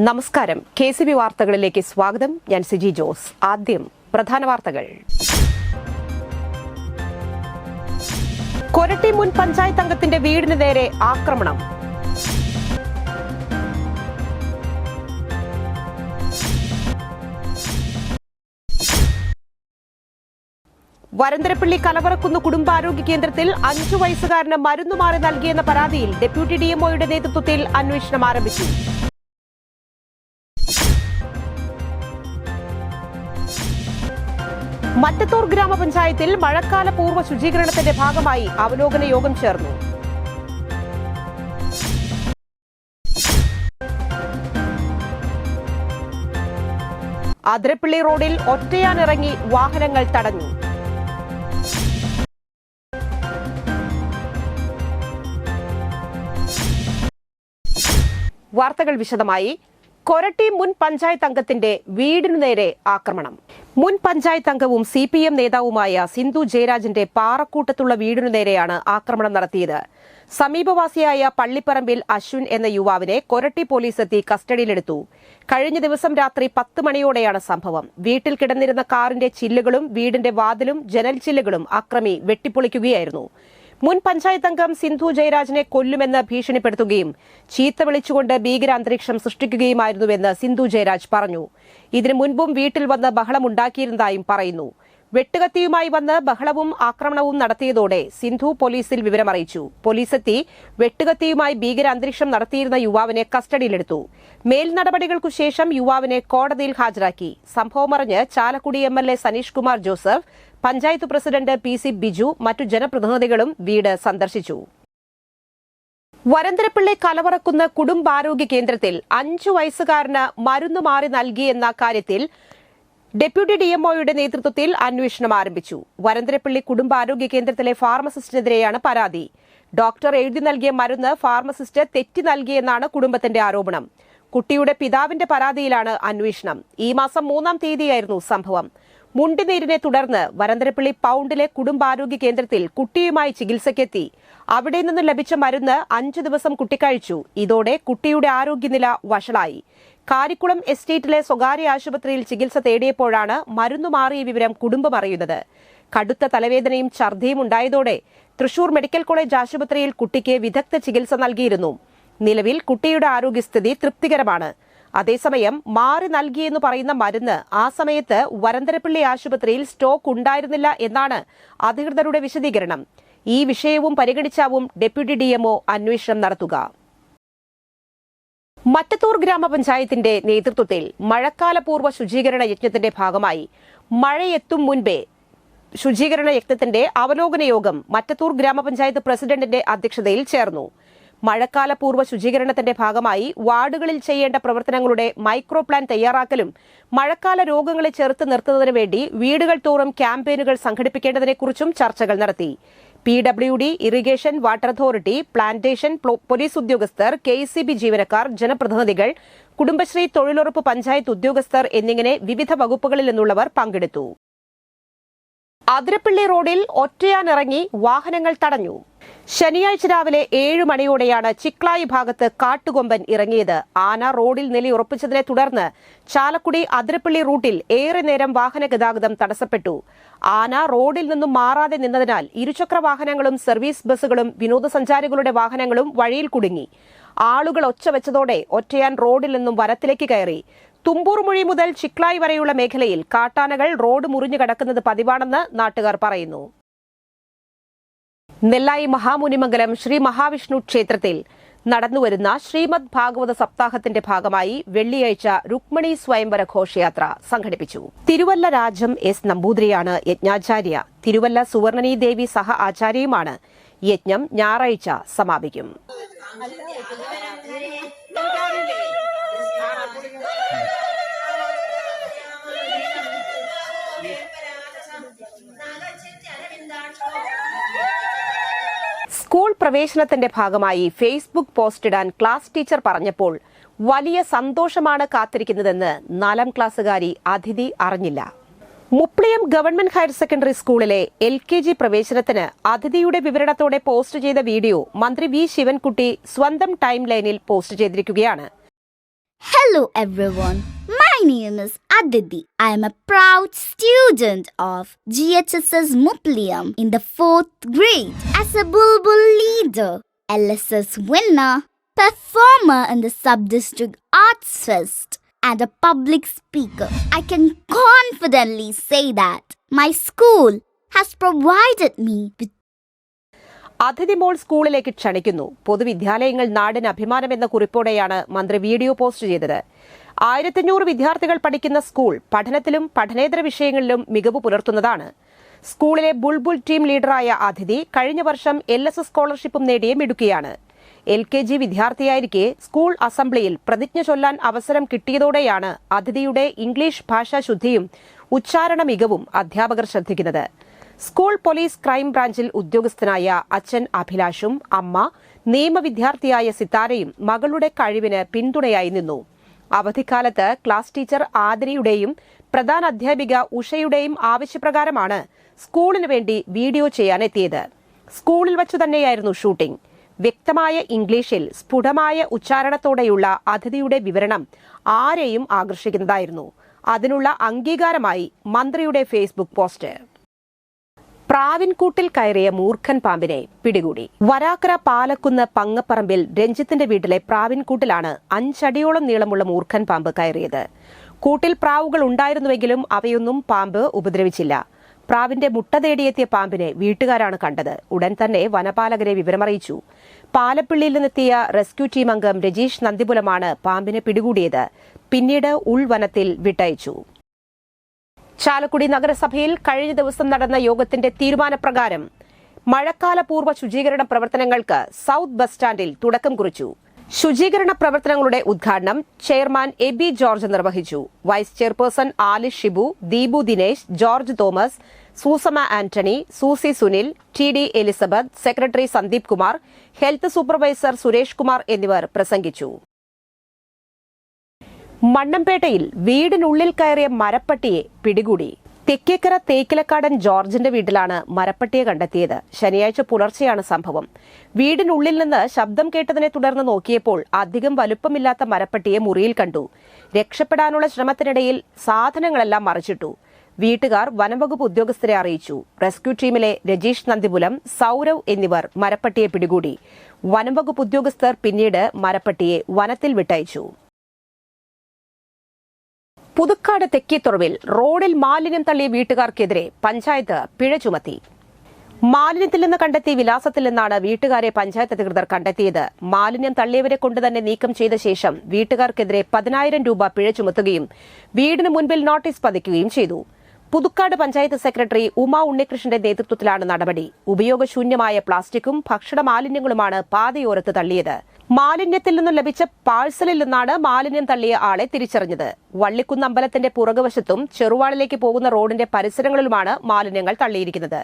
നമസ്കാരം. KCB വാർത്തകളിലേക്ക് സ്വാഗതം. ഞാൻ സിജി ജോസ്. ആദ്യം പ്രധാന വാർത്തകൾ. കൊരട്ടി മുൻ പഞ്ചായത്ത് അംഗത്തിന്റെ വീടിന് നേരെ ആക്രമണം. വരന്തരപ്പള്ളി കലവറക്കുന്ന് കുടുംബാരോഗ്യ കേന്ദ്രത്തിൽ 5 വയസ്സുകാരന് മരുന്നുമാറി നൽകിയെന്ന പരാതിയിൽ ഡെപ്യൂട്ടി DMOയുടെ നേതൃത്വത്തിൽ അന്വേഷണം ആരംഭിച്ചു. മറ്റത്തൂർ ഗ്രാമപഞ്ചായത്തിൽ മഴക്കാല പൂർവ്വ ശുചീകരണത്തിന്റെ ഭാഗമായി അവലോകന യോഗം ചേർന്നു. അതിരപ്പള്ളി റോഡിൽ ഒറ്റയാനിറങ്ങി വാഹനങ്ങൾ തടഞ്ഞു. വാർത്തകൾ വിശദമായി. കൊരട്ടി മുൻ പഞ്ചായത്ത് അംഗത്തിന്റെ വീടിനു നേരെ ആക്രമണം. മുൻ പഞ്ചായത്ത് അംഗവും CPM നേതാവുമായ സിന്ധു ജയരാജിന്റെ പാറക്കൂട്ടത്തുള്ള വീടിനു നേരെയാണ് ആക്രമണം നടത്തിയത്. സമീപവാസിയായ പള്ളിപ്പറമ്പിൽ അശ്വിൻ എന്ന യുവാവിനെ കൊരട്ടി പോലീസ് എത്തി കസ്റ്റഡിയിലെടുത്തു. കഴിഞ്ഞ ദിവസം രാത്രി 10 മണിയോടെയാണ് സംഭവം. വീട്ടിൽ കിടന്നിരുന്ന കാറിന്റെ ചില്ലുകളും വീടിന്റെ വാതിലും ജനൽ ചില്ലുകളും അക്രമി വെട്ടിപ്പൊളിക്കുകയായിരുന്നു. മുൻ പഞ്ചായത്ത് അംഗം സിന്ധു ജയരാജിനെ കൊല്ലുമെന്ന് ഭീഷണിപ്പെടുത്തുകയും ചീത്ത വിളിച്ചുകൊണ്ട് ഭീകരാന്തരീക്ഷം സൃഷ്ടിക്കുകയുമായിരുന്നുവെന്ന് സിന്ധു ജയരാജ് പറഞ്ഞു. ഇതിനു മുൻപും വീട്ടിൽ വന്ന് ബഹളമുണ്ടാക്കിയിരുന്നതായും പറയുന്നു. വെട്ടുകത്തിയുമായി വന്ന് ബഹളവും ആക്രമണവും നടത്തിയതോടെ സിന്ധു പോലീസിൽ വിവരമറിയിച്ചു. പോലീസെത്തി വെട്ടുകത്തിയുമായി ഭീകരാന്തരീക്ഷം നടത്തിയിരുന്ന യുവാവിനെ കസ്റ്റഡിയിലെടുത്തു. മേൽ നടപടികൾക്കു ശേഷം യുവാവിനെ കോടതിയിൽ ഹാജരാക്കി. സംഭവമറിഞ്ഞ് Chalakudy MLA Saneesh Kumar Joseph, panchayat president PC Biju, മറ്റു ജനപ്രതിനിധികളും വീട് സന്ദർശിച്ചു. വരന്തരപ്പള്ളി കലവറക്കുന്ന് കുടുംബാരോഗ്യ കേന്ദ്രത്തിൽ 5 വയസ്സുകാരന് മരുന്ന് മാറി നൽകിയെന്ന കാര്യത്തിൽ ഡെപ്യൂട്ടി DMOയുടെ നേതൃത്വത്തിൽ അന്വേഷണം ആരംഭിച്ചു. വരന്തരപ്പള്ളി കുടുംബാരോഗ്യ കേന്ദ്രത്തിലെ ഫാർമസിസ്റ്റിനെതിരെയാണ് പരാതി. ഡോക്ടർ എഴുതി നൽകിയ മരുന്ന് ഫാർമസിസ്റ്റ് തെറ്റി നൽകിയെന്നാണ് കുടുംബത്തിന്റെ ആരോപണം. കുട്ടിയുടെ പിതാവിന്റെ പരാതിയിലാണ് അന്വേഷണം. ഈ മാസം 3-ാം തീയതിയായിരുന്നു സംഭവം. മുണ്ടിനീരിനെ തുടർന്ന് വരന്തരപ്പള്ളി പൌണ്ടിലെ കുടുംബാരോഗ്യ കേന്ദ്രത്തിൽ കുട്ടിയുമായി ചികിത്സയ്ക്കെത്തി. അവിടെ നിന്ന് ലഭിച്ച മരുന്ന് 5 ദിവസം കുട്ടി കഴിച്ചു. ഇതോടെ കുട്ടിയുടെ ആരോഗ്യനില വഷളായി. കാരിക്കുളം എസ്റ്റേറ്റിലെ സ്വകാര്യ ആശുപത്രിയിൽ ചികിത്സ തേടിയപ്പോഴാണ് മരുന്നു മാറിയ വിവരം കുടുംബം അറിയുന്നത്. കടുത്ത തലവേദനയും ഛർദിയും ഉണ്ടായതോടെ തൃശൂർ മെഡിക്കൽ കോളേജ് ആശുപത്രിയിൽ കുട്ടിക്ക് വിദഗ്ധ ചികിത്സ നൽകിയിരുന്നു. നിലവിൽ കുട്ടിയുടെ ആരോഗ്യസ്ഥിതി തൃപ്തികരമാണ്. അതേസമയം മാറി നൽകിയെന്ന് പറയുന്ന മരുന്ന് ആ സമയത്ത് വരന്തരപ്പള്ളി ആശുപത്രിയിൽ സ്റ്റോക്ക് ഉണ്ടായിരുന്നില്ല എന്നാണ് അധികൃതരുടെ വിശദീകരണം. ഈ വിഷയവും പരിഗണിച്ചാവും ഡെപ്യൂട്ടി DMO അന്വേഷണം നടത്തുക. മറ്റത്തൂർ ഗ്രാമപഞ്ചായത്തിന്റെ നേതൃത്വത്തിൽ മഴക്കാലപൂർവ്വ ശുചീകരണ യജ്ഞത്തിന്റെ ഭാഗമായി മഴയെത്തും മുൻപേ ശുചീകരണ യജ്ഞത്തിന്റെ അവലോകന യോഗം മറ്റത്തൂർ ഗ്രാമപഞ്ചായത്ത് പ്രസിഡന്റിന്റെ അധ്യക്ഷതയിൽ ചേർന്നു. മഴക്കാലപൂർവ്വ ശുചീകരണത്തിന്റെ ഭാഗമായി വാർഡുകളിൽ ചെയ്യേണ്ട പ്രവർത്തനങ്ങളുടെ മൈക്രോ പ്ലാൻ തയ്യാറാക്കലും മഴക്കാല രോഗങ്ങളെ ചെറുത്ത് നിർത്തുന്നതിനു വേണ്ടി വീടുകൾ തോറും ക്യാമ്പയിനുകൾ സംഘടിപ്പിക്കേണ്ടതിനെക്കുറിച്ചും ചർച്ചകൾ നടത്തി. PWD, irrigation, water authority, plantation, police ഉദ്യോഗസ്ഥർ, KCB ജീവനക്കാർ, ജനപ്രതിനിധികൾ, കുടുംബശ്രീ, തൊഴിലുറപ്പ്, പഞ്ചായത്ത് ഉദ്യോഗസ്ഥർ എന്നിങ്ങനെ വിവിധ വകുപ്പുകളിൽ നിന്നുള്ളവർ പങ്കെടുത്തു. അതിരപ്പള്ളി റോഡിൽ ഒറ്റയാനിറങ്ങി വാഹനങ്ങൾ തടഞ്ഞു. ശനിയാഴ്ച രാവിലെ 7 മണിയോടെയാണ് ചിക്ലായി ഭാഗത്ത് കാട്ടുകൊമ്പൻ ഇറങ്ങിയത്. ആന റോഡിൽ നിലയുറപ്പിച്ചതിനെ തുടർന്ന് ചാലക്കുടി അതിരപ്പള്ളി റൂട്ടിൽ ഏറെ നേരം വാഹന ഗതാഗതം തടസ്സപ്പെട്ടു. ആന റോഡിൽ നിന്നും മാറാതെ നിന്നതിനാൽ ഇരുചക്ര വാഹനങ്ങളും സർവീസ് ബസ്സുകളും വിനോദസഞ്ചാരികളുടെ വാഹനങ്ങളും വഴിയിൽ കുടുങ്ങി. ആളുകൾ ഒച്ചവെച്ചതോടെ ഒറ്റയാൻ റോഡിൽ നിന്നും വനത്തിലേക്ക് കയറി. തുമ്പൂർമുഴി മുതൽ ചിക്ലായി വരെയുള്ള മേഖലയിൽ കാട്ടാനകൾ റോഡ് മുറിഞ്ഞു കടക്കുന്നത് പതിവാണെന്ന് നാട്ടുകാർ പറയുന്നു. നെല്ലായി മഹാമുനിമംഗലം ശ്രീ മഹാവിഷ്ണു ക്ഷേത്രത്തിൽ നടന്നുവരുന്ന ശ്രീമദ് ഭാഗവത സപ്താഹത്തിന്റെ ഭാഗമായി വെള്ളിയാഴ്ച രുക്മിണി സ്വയംവര ഘോഷയാത്ര സംഘടിപ്പിച്ചു. തിരുവല്ല രാജം S. നമ്പൂതിരിയാണ് യജ്ഞാചാര്യ. തിരുവല്ല സുവർണനീ ദേവി സഹ ആചാര്യയുമാണ്. യജ്ഞം ഞായറാഴ്ച സമാപിക്കും. സ്കൂൾ പ്രവേശനത്തിന്റെ ഭാഗമായി ഫേസ്ബുക്ക് പോസ്റ്റിടാൻ ക്ലാസ് ടീച്ചർ പറഞ്ഞപ്പോൾ വലിയ സന്തോഷമാണ് കാത്തിരിക്കുന്നതെന്ന് 4-ാം ക്ലാസ്സുകാരി അതിഥി അറിഞ്ഞില്ല. മുപ്ലിയം ഗവൺമെന്റ് ഹയർ സെക്കൻഡറി സ്കൂളിലെ LKG പ്രവേശനത്തിന് അതിഥിയുടെ വിവരണത്തോടെ പോസ്റ്റ് ചെയ്ത വീഡിയോ മന്ത്രി V. ശിവൻകുട്ടി സ്വന്തം ടൈം ലൈനിൽ പോസ്റ്റ് ചെയ്തിരിക്കുകയാണ്. Hello everyone. My name is Aditi. I am a proud student of GHSS Mupliam in the 4th grade. As a Bulbul leader, LSS winner, performer in the Sub-District Arts Fest, and a public speaker, I can confidently say that my school has provided me with അതിഥി മോൾ സ്കൂളിലേക്ക് ക്ഷണിക്കുന്നു. പൊതുവിദ്യാലയങ്ങൾ നാടിന് അഭിമാനമെന്ന കുറിപ്പോടെയാണ് മന്ത്രി video post ചെയ്തത്. 1500 വിദ്യാർത്ഥികൾ പഠിക്കുന്ന school പഠനത്തിലും പഠനേതര വിഷയങ്ങളിലും മികവ് പുലർത്തുന്നതാണ്. സ്കൂളിലെ ബുൾബുൾ ടീം ലീഡറായ അതിഥി കഴിഞ്ഞ വർഷം LSS സ്കോളർഷിപ്പും നേടിയ മിടുക്കിയാണ്. LKG വിദ്യാർത്ഥിയായിരിക്കെ സ്കൂൾ അസംബ്ലിയിൽ പ്രതിജ്ഞ ചൊല്ലാൻ അവസരം കിട്ടിയതോടെയാണ് അതിഥിയുടെ ഇംഗ്ലീഷ് ഭാഷാശുദ്ധിയും ഉച്ചാരണ മികവും അധ്യാപകർ ശ്രദ്ധിക്കുന്നത്. സ്കൂൾ പോലീസ് ക്രൈം ബ്രാഞ്ചിൽ ഉദ്യോഗസ്ഥനായ അച്ഛൻ അഭിലാഷും അമ്മ നിയമവിദ്യാർത്ഥിയായ സിത്താരയും മകളുടെ കഴിവിന് പിന്തുണയായി നിന്നു. അവധിക്കാലത്ത് ക്ലാസ് ടീച്ചർ ആതിരയുടെയും പ്രധാന അധ്യാപിക ഉഷയുടെയും ആവശ്യപ്രകാരമാണ് സ്കൂളിന് വേണ്ടി വീഡിയോ ചെയ്യാനെത്തിയത്. സ്കൂളിൽ വച്ചു തന്നെയായിരുന്നു ഷൂട്ടിംഗ്. വ്യക്തമായ ഇംഗ്ലീഷിൽ സ്ഫുടമായ ഉച്ചാരണത്തോടെയുള്ള അതിഥിയുടെ വിവരണം ആരെയും ആകർഷിക്കുന്നതായിരുന്നു. അതിനുള്ള അംഗീകാരമായി മന്ത്രിയുടെ ഫേസ്ബുക്ക് പോസ്റ്റ്. പ്രാവിൻകൂട്ടിൽ കയറിയ മൂർഖൻ പാമ്പിനെ പിടികൂടി. വരാക്കര പാലക്കുന്ന് പങ്ങപ്പറമ്പിൽ രഞ്ജിത്തിന്റെ വീട്ടിലെ പ്രാവിൻകൂട്ടിലാണ് 5 അടിയോളം നീളമുള്ള മൂർഖൻ പാമ്പ് കയറിയത്. കൂട്ടിൽ പ്രാവുകൾ ഉണ്ടായിരുന്നുവെങ്കിലും അവയൊന്നും പാമ്പ് ഉപദ്രവിച്ചില്ല. പ്രാവിന്റെ മുട്ട തേടിയെത്തിയ പാമ്പിനെ വീട്ടുകാരാണ് കണ്ടത്. ഉടൻ തന്നെ വനപാലകരെ വിവരമറിയിച്ചു. പാലപ്പിള്ളിയിൽ നിന്നെത്തിയ റെസ്ക്യൂ ടീം അംഗം രജീഷ് നന്ദിപുലമാണ് പാമ്പിനെ പിടികൂടിയത്. പിന്നീട് ഉൾവനത്തിൽ വിട്ടയച്ചു. ചാലക്കുടി നഗരസഭയിൽ കഴിഞ്ഞ ദിവസം നടന്ന യോഗത്തിന്റെ തീരുമാനപ്രകാരം മഴക്കാലപൂർവ്വ ശുചീകരണ പ്രവർത്തനങ്ങൾക്ക് സൌത്ത് ബസ് സ്റ്റാൻഡിൽ തുടക്കം കുറിച്ചു. ശുചീകരണ പ്രവർത്തനങ്ങളുടെ ഉദ്ഘാടനം ചെയർമാൻ എബി ജോർജ് നിർവഹിച്ചു. Vice chairperson Alish Shibu, Deepu Dinesh, George Thomas, Susamma Antony, Susi Sunil, TD Elizabeth, secretary Sandeep Kumar, health supervisor Suresh Kumar എന്നിവർ പ്രസംഗിച്ചു. മണ്ണമ്പേട്ടയിൽ വീടിനുള്ളിൽ കയറിയ മരപ്പട്ടിയെ പിടികൂടി. തെക്കേക്കര തേക്കിലക്കാടൻ ജോർജിന്റെ വീട്ടിലാണ് മരപ്പട്ടിയെ കണ്ടെത്തിയത്. ശനിയാഴ്ച പുലർച്ചെയാണ് സംഭവം. വീടിനുള്ളിൽ നിന്ന് ശബ്ദം കേട്ടതിനെ തുടർന്ന് നോക്കിയപ്പോൾ അധികം വലുപ്പമില്ലാത്ത മരപ്പട്ടിയെ മുറിയിൽ കണ്ടു. രക്ഷപ്പെടാനുള്ള ശ്രമത്തിനിടയിൽ സാധനങ്ങളെല്ലാം മറിച്ചിട്ടു. വീട്ടുകാർ വനംവകുപ്പ് ഉദ്യോഗസ്ഥരെ അറിയിച്ചു. റെസ്ക്യൂ ടീമിലെ രജീഷ് നന്ദിപുലം, സൌരവ് എന്നിവർ മരപ്പട്ടിയെ പിടികൂടി. വനംവകുപ്പ് ഉദ്യോഗസ്ഥർ പിന്നീട് മരപ്പട്ടിയെ വനത്തിൽ വിട്ടയച്ചു. പുതുക്കാട് തെക്കേത്തുറവിൽ റോഡിൽ മാലിന്യം തള്ളിയ വീട്ടുകാർക്കെതിരെ പഞ്ചായത്ത് പിഴ ചുമത്തി. മാലിന്യത്തിൽ നിന്ന് കണ്ടെത്തിയ വിലാസത്തിൽ നിന്നാണ് വീട്ടുകാരെ പഞ്ചായത്ത് അധികൃതർ കണ്ടെത്തിയത്. മാലിന്യം തള്ളിയവരെ കൊണ്ടുതന്നെ നീക്കം ചെയ്ത ശേഷം വീട്ടുകാർക്കെതിരെ 10,000 രൂപ പിഴ ചുമത്തുകയും വീടിന് മുൻപിൽ നോട്ടീസ് പതിക്കുകയും ചെയ്തു. പുതുക്കാട് പഞ്ചായത്ത് സെക്രട്ടറി ഉമാ ഉണ്ണികൃഷ്ണന്റെ നേതൃത്വത്തിലാണ് നടപടി. ഉപയോഗശൂന്യമായ പ്ലാസ്റ്റിക്കും ഭക്ഷണ മാലിന്യങ്ങളുമാണ് പാതയോരത്ത് തള്ളിയത്. മാലിന്യത്തിൽ നിന്നും ലഭിച്ച പാഴ്സലിൽ നിന്നാണ് മാലിന്യം തള്ളിയ ആളെ തിരിച്ചറിഞ്ഞത്. വള്ളിക്കുന്ന് അമ്പലത്തിന്റെ പുറകുവശത്തും ചെറുവാളിലേക്ക് പോകുന്ന റോഡിന്റെ പരിസരങ്ങളിലുമാണ് മാലിന്യങ്ങൾ തള്ളിയിരിക്കുന്നത്.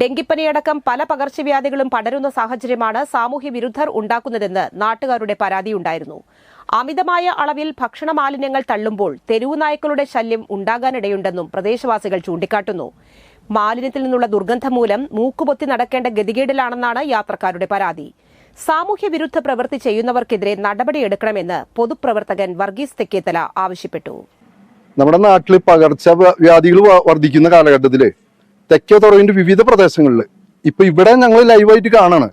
ഡെങ്കിപ്പനിയടക്കം പല പകർച്ചവ്യാധികളും പടരുന്ന സാഹചര്യമാണ് സാമൂഹ്യ വിരുദ്ധർ ഉണ്ടാക്കുന്നതെന്ന് നാട്ടുകാരുടെ പരാതിയുണ്ടായിരുന്നു. അമിതമായ അളവിൽ ഭക്ഷണ മാലിന്യങ്ങൾ തള്ളുമ്പോൾ തെരുവു നായ്ക്കളുടെ ശല്യം ഉണ്ടാകാനിടയുണ്ടെന്നും പ്രദേശവാസികൾ ചൂണ്ടിക്കാട്ടുന്നു. മാലിന്യത്തിൽ നിന്നുള്ള ദുർഗന്ധം മൂലം മൂക്കുപൊത്തി നടക്കേണ്ട ഗതികേടിലാണെന്നാണ് യാത്രക്കാരുടെ പരാതി. സാമൂഹ്യ വിരുദ്ധ പ്രവൃത്തി ചെയ്യുന്നവർക്കെതിരെ നടപടിയെടുക്കണമെന്ന് പൊതുപ്രവർത്തകൻ വർഗീസ് തെക്കേത്തല ആവശ്യപ്പെട്ടു. നമ്മുടെ നാട്ടിൽ പകർച്ചവ്യാധികൾ വർദ്ധിക്കുന്ന കാലഘട്ടത്തില് തെക്കേ തുറവിന്റെ വിവിധ പ്രദേശങ്ങളിൽ ഇപ്പൊ ഇവിടെ ഞങ്ങൾ ലൈവായിട്ട് കാണാണ്.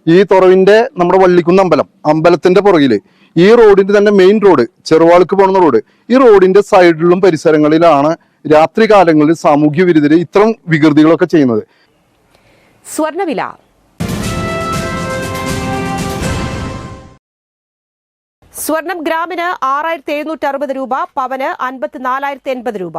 ഈ തുറവിന്റെ നമ്മുടെ വള്ളിക്കുന്ന് അമ്പലത്തിന്റെ പുറകില് ഈ റോഡിന്റെ തന്നെ മെയിൻ റോഡ്, ചെറുവാൾക്ക് പോകുന്ന റോഡ്, ഈ റോഡിന്റെ സൈഡിലും പരിസരങ്ങളിലാണ് രാത്രി കാലങ്ങളിൽ സാമൂഹ്യ വിരുദ്ധര് ഇത്തരം വികൃതികളൊക്കെ ചെയ്യുന്നത്. സ്വർണ്ണവില സ്വർണം ഗ്രാമിന് 6,760 രൂപ, പവന് 54,080 രൂപ.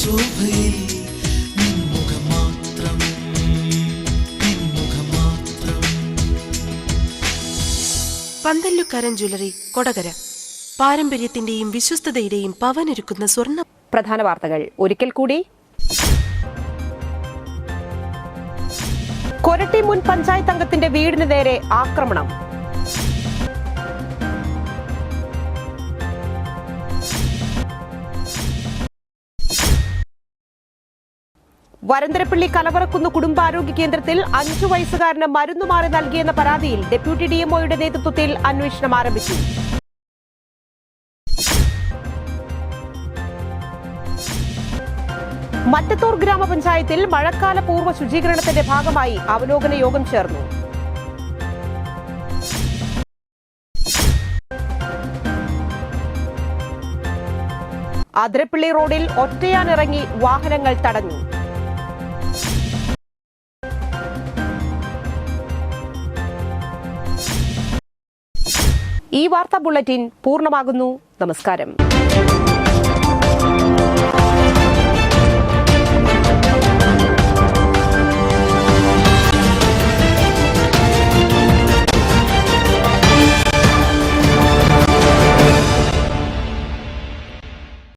ശോഭയിൽ നിൻമുഖം മാത്രം, നിൻമുഖം മാത്രം. പന്തല്ലുക്കാരൻ ജ്വല്ലറി, കൊടകര. പാരമ്പര്യത്തിന്റെയും വിശ്വസ്തതയുടെയും പവനൊരുക്കുന്ന സ്വർണ്ണ. പ്രധാന വാർത്തകൾ ഒരിക്കൽ കൂടി. കൊരട്ടി മുൻ പഞ്ചായത്ത് അംഗത്തിന്റെ വീടിന് നേരെ ആക്രമണം. വരന്തരപ്പള്ളി കലവറക്കുന്ന് കുടുംബാരോഗ്യ കേന്ദ്രത്തിൽ 5 വയസ്സുകാരന് മരുന്ന് മാറി നൽകിയെന്ന പരാതിയിൽ ഡെപ്യൂട്ടി ഡിഎംഒയുടെ നേതൃത്വത്തിൽ അന്വേഷണം ആരംഭിച്ചു. മറ്റത്തൂർ ഗ്രാമപഞ്ചായത്തിൽ മഴക്കാല പൂർവ്വ ശുചീകരണത്തിന്റെ ഭാഗമായി അവലോകന യോഗം ചേർന്നു. അതിരപ്പള്ളി റോഡിൽ ഒറ്റയാനിറങ്ങി വാഹനങ്ങൾ തടഞ്ഞു. ഈ വാർത്താ ബുള്ളറ്റിൻ പൂർണ്ണമാകുന്നു. നമസ്കാരം.